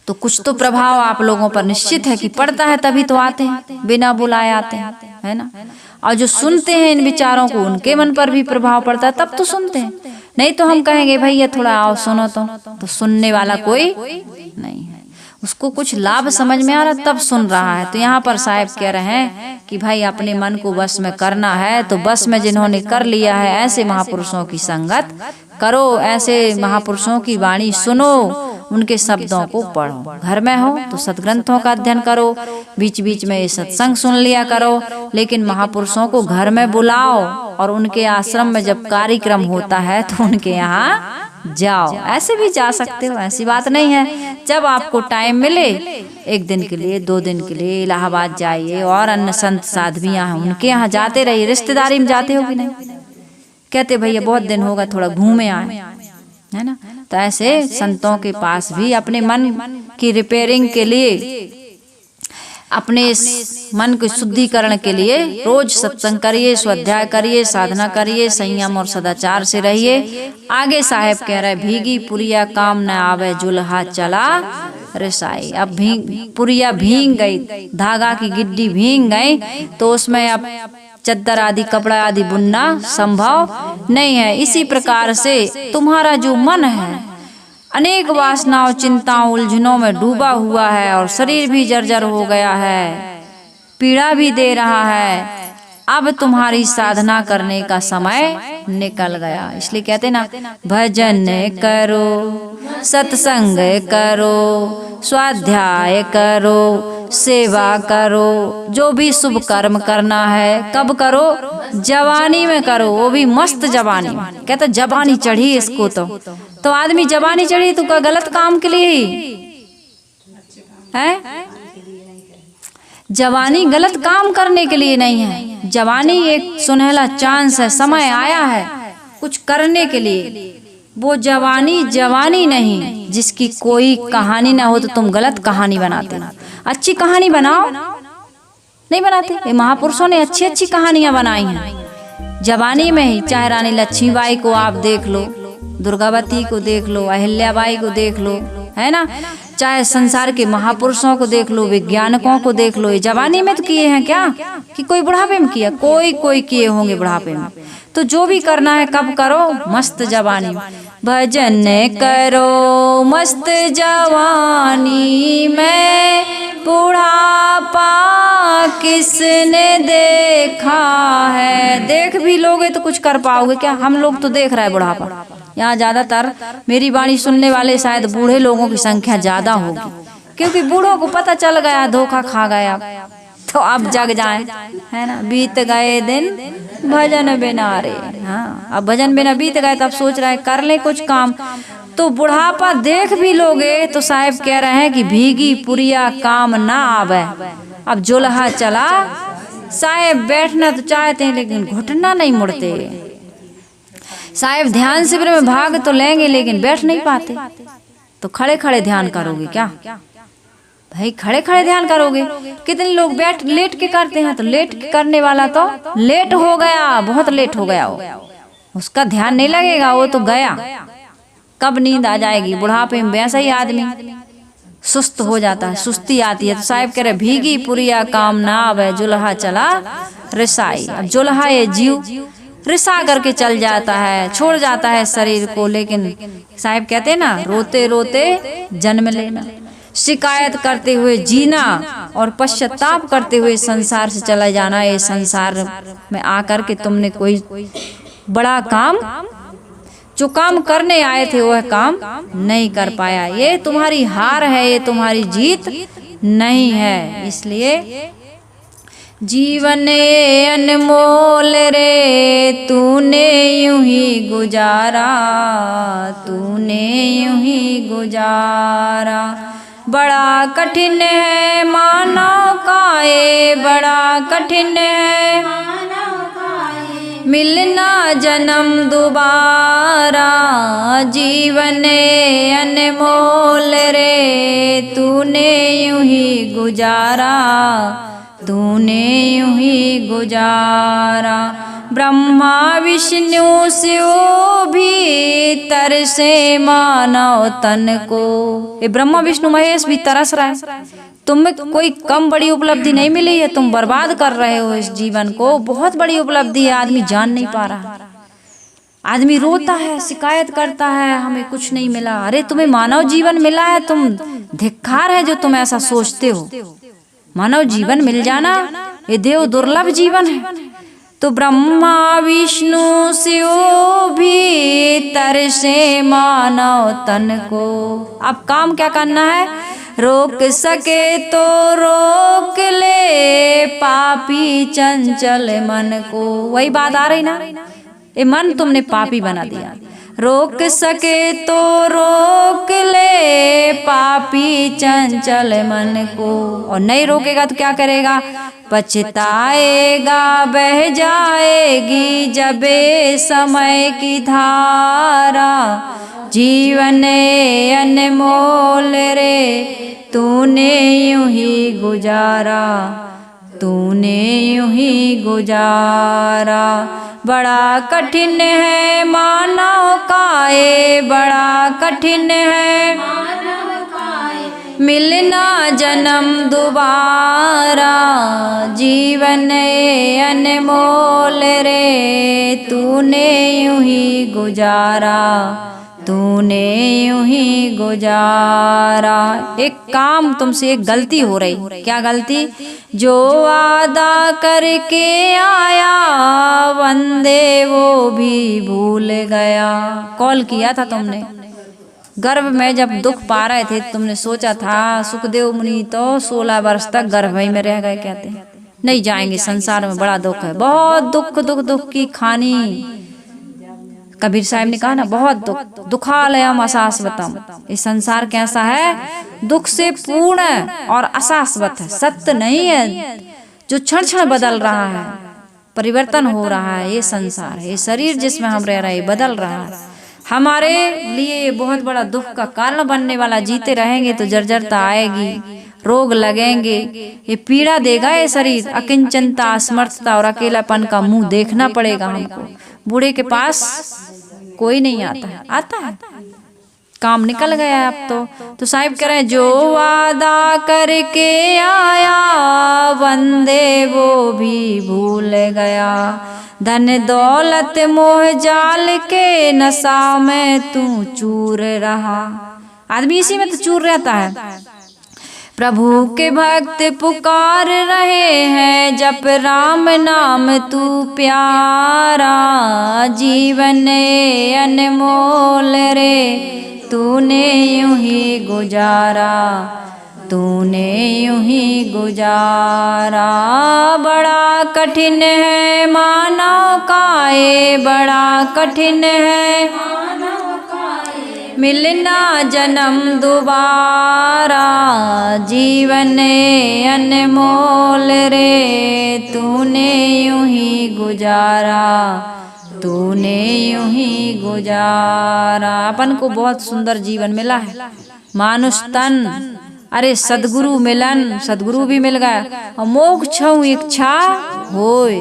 तो कुछ तो प्रभाव आप लोगों पर निश्चित है कि पड़ता है, तभी तो आते हैं, बिना बुलाए आते हैं, है ना। और जो सुनते हैं इन विचारों को, उनके मन पर भी प्रभाव पड़ता है, तब तो सुनते हैं। नहीं तो हम कहेंगे भैया थोड़ा आओ सुनो तो सुनने वाला कोई नहीं है। उसको कुछ लाभ समझ में आ रहा तब सुन रहा है। तो यहाँ पर साहब कह रहे हैं कि भाई अपने मन को बस में करना है तो बस में जिन्होंने कर लिया है ऐसे महापुरुषों की संगत करो, ऐसे महापुरुषों की वाणी सुनो, उनके शब्दों को पढ़ो। घर में हो तो सदग्रंथों का अध्ययन करो, बीच बीच में ये सत्संग सुन लिया करो, लेकिन महापुरुषों को घर में बुलाओ और उनके आश्रम में जब कार्यक्रम होता है तो उनके यहाँ जाओ। ऐसे भी जा सकते हो, ऐसी बात नहीं है। जब आपको टाइम मिले, एक दिन के लिए, 2 दिन के लिए इलाहाबाद जाइए और अन्य संत साध्वियाँ हैं उनके यहाँ जाते रहिए। रिश्तेदारी में जाते हो कि नहीं? कहते भैया बहुत दिन होगा थोड़ा घूमे आए, है ना। तो ऐसे संतों के पास भी अपने मन की रिपेयरिंग के लिए, अपने मन के शुद्धिकरण के लिए रोज सत्संग करिए, स्वाध्याय करिए, साधना करिए, संयम और सदाचार से रहिए। आगे साहेब कह रहे भीगी पुरिया काम न आवे जुल्हा चला रसाई। अब पुरिया भींग गई, धागा की गिड्डी भींग गई तो उसमें अब चद्दर आदि कपड़ा आदि बुनना संभव नहीं है। इसी प्रकार से तुम्हारा जो मन है, अनेक वासनाओं, चिंताओं, उलझनों में डूबा हुआ है और शरीर भी जर्जर हो गया है, पीड़ा भी दे रहा है। अब तुम्हारी साधना करने का समय निकल गया। इसलिए कहते ना, भजन करो, सत्संग करो, स्वाध्याय करो, सेवा करो, जो भी शुभ कर्म करना है कब करो? जवानी में करो, वो भी मस्त जवानी में। कहते जवानी चढ़ी इसको तो आदमी जवानी चढ़ी तो का गलत काम के लिए ही है। जवानी गलत काम करने के लिए नहीं है। जवानी एक सुनहला चांस है, समय आया है कुछ करने के लिए। वो जवानी जवानी नहीं जिसकी कोई कहानी ना हो। तो तुम गलत कहानी बनाते हो। अच्छी कहानी बनाओ, नहीं बनाते। ये महापुरुषों ने अच्छी अच्छी कहानियां बनाई हैं जवानी में ही। चाहे रानी लक्ष्मीबाई को आप देख लो, दुर्गावती को देख लो, अहिल्याबाई को देख लो, है ना। चाहे संसार के महापुरुषों को देख लो, वैज्ञानिकों को देख लो, ये जवानी में तो किए हैं क्या कि कोई बुढ़ापे में किया? कोई किए होंगे बुढ़ापे में। तो जो भी करना है कब करो? मस्त जवानी में। भजन करो मस्त जवानी में, बुढ़ापा किसने देखा है। देख भी लोगे तो कुछ कर पाओगे क्या? हम लोग तो देख रहे हैं बुढ़ापा। यहाँ ज्यादातर मेरी वाणी सुनने वाले शायद बूढ़े लोगों की संख्या ज्यादा होगी, क्योंकि बूढ़ों को पता चल गया धोखा खा गया, तो अब जग जाए, है ना। बीत गए दिन भजन बिना रे। हाँ, अब भजन बिना बीत गए, तब सोच रहे कर ले कुछ काम। तो बुढ़ापा देख भी लोगे तो साहब कह रहे हैं कि भीगी पुरिया काम ना आवे। अब जुल्हा चला, साहब बैठना तो चाहते हैं लेकिन घुटना नहीं मुड़ते। साहब ध्यान शिविर में भाग तो लेंगे लेकिन बैठ नहीं पाते। तो खड़े खड़े ध्यान करोगे क्या भाई? खड़े खड़े ध्यान करोगे? कितने लोग बैठ लेट के करते हैं, तो लेट के करने वाला तो लेट हो गया, बहुत लेट हो गया। उसका ध्यान नहीं लगेगा, वो तो गया। कब नींद आ जाएगी? बुढ़ापे में वैसा ही आदमी सुस्त हो जाता है, सुस्ती आती है। तो साहब कह रहे भीगी पुरिया काम ना आवे, जुल्हा चला रिसाई। अब जुल्हा ये जीव रिसा करके चल जाता है, छोड़ जाता है शरीर को। लेकिन साहब कहते हैं ना, रोते रोते जन्म लेना, शिकायत करते हुए जीना और पश्चाताप करते हुए संसार से चला जाना। ये संसार में आकर के तुमने कोई बड़ा काम, जो काम करने आए थे वह काम नहीं कर पाया। ये तुम्हारी हार है, ये तुम्हारी जीत नहीं है। इसलिए जीवन अनमोल रे, तूने यूं ही गुजारा, तूने यूं ही गुजारा। बड़ा कठिन है मानव का ये, बड़ा कठिन है मिलना जन्म दोबारा। जीवन अनमोल रे, तूने यूं ही गुजारा, तूने यूं ही गुजारा। ब्रह्मा विष्णु शिव भी तरसे मानव तन को। ये ब्रह्मा विष्णु महेश भी तरस रहा है। तुम्हें कोई कम बड़ी उपलब्धि नहीं मिली है, तुम बर्बाद कर रहे हो इस जीवन को। बहुत बड़ी उपलब्धि है, आदमी जान नहीं पा रहा। आदमी रोता है, शिकायत करता है, हमें कुछ नहीं मिला। अरे तुम्हें मानव जीवन मिला है, तुम धिक्कार है जो तुम ऐसा सोचते हो। मानव जीवन मिल जाना ये देव दुर्लभ जीवन है। तो ब्रह्मा विष्णु शिव भी तरसे मानव तन को। अब काम क्या करना है? रोक सके तो रोक ले पापी चंचल मन को। वही बात आ रही ना, ये मन तुमने पापी बना दिया। रोक सके तो रोक ले पापी चंचल मन को, और नहीं रोकेगा तो क्या करेगा? पछताएगा, बह जाएगी जबे समय की धारा। जीवन अनमोल रे, तूने यूं ही गुजारा, तूने यूं ही गुजारा। बड़ा कठिन है मानव का ये, बड़ा कठिन है मिलना जन्म दोबारा। जीवन अनमोल रे, तूने यूं ही गुजारा, तूने यूं ही गुजारा। एक काम तुमसे, एक गलती हो रही। क्या गलती? जो वादा करके आया वंदे वो भी भूल गया। कॉल किया था तुमने, गर्भ में जब दुख पा रहे थे तुमने सोचा था, सुखदेव मुनि तो 16 वर्ष तक गर्भ में रह गए। कहते हैं नहीं जाएंगे, संसार में बड़ा दुख है, बहुत दुख, दुख दुख की खानी। कबीर साहब ने कहा ना, बहुत दुख, दुखालयम अशाश्वतम। ये संसार कैसा है? दुख से पूर्ण और अशाश्वत है, सत्य नहीं है, जो क्षण क्षण बदल रहा है, परिवर्तन हो रहा है। ये संसार है, ये शरीर जिसमें हम रह रहे हैं बदल रहा है, हमारे लिए बहुत बड़ा दुख का कारण बनने वाला। जीते रहेंगे तो जर्जरता आएगी, रोग लगेंगे, ये पीड़ा देगा ये शरीर। अकिंचनता, असमर्थता और अकेलापन का मुंह देखना पड़ेगा हमको। बूढ़े के पास कोई नहीं आता है, आता है, काम निकल गया है अब तो साहिब कह रहे हैं, जो वादा करके आया वंदे वो भी भूल गया। धन दौलत मोह जाल के नशा में तू चूर रहा। आदमी इसी में तो चूर रहता है। प्रभु के भक्त पुकार रहे हैं, जप राम नाम तू प्यारा। जीवन अनमोल रे तूने यूं ही गुजारा, तूने यूं ही गुजारा। बड़ा कठिन है मानव का ये, बड़ा कठिन है मिलना जन्म दोबारा। जीवन अनमोल रे तूने यूं ही गुजारा, तूने यूं ही गुजारा। अपन को बहुत सुंदर जीवन मिला है, मानुष तन, अरे सदगुरु मिलन, सदगुरु भी मिल गया। और मोक्ष इच्छा होय,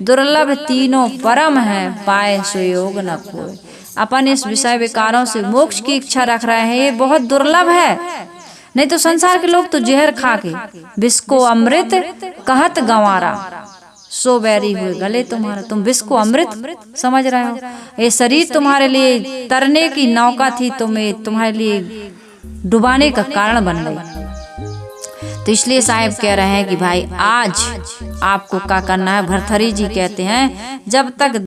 दुर्लभ तीनों परम है, पाए सो योग न खोय। अपन इस विषय विकारों से मोक्ष की इच्छा रख रहे हैं, ये बहुत दुर्लभ है। नहीं तो संसार के लोग तो जहर खा के विष को अमृत कहत गंवारा। सो बैरी हुए गले तुम्हारा, तुम विष को अमृत समझ रहे हो। ये शरीर तुम्हारे लिए तरने की नौका थी, तुम्हारे लिए डुबाने का कारण बन गई। तो इसलिए साहब कह रहे हैं कि भाई आज आपको क्या करना है। भरथरी जी कहते हैं, जब तक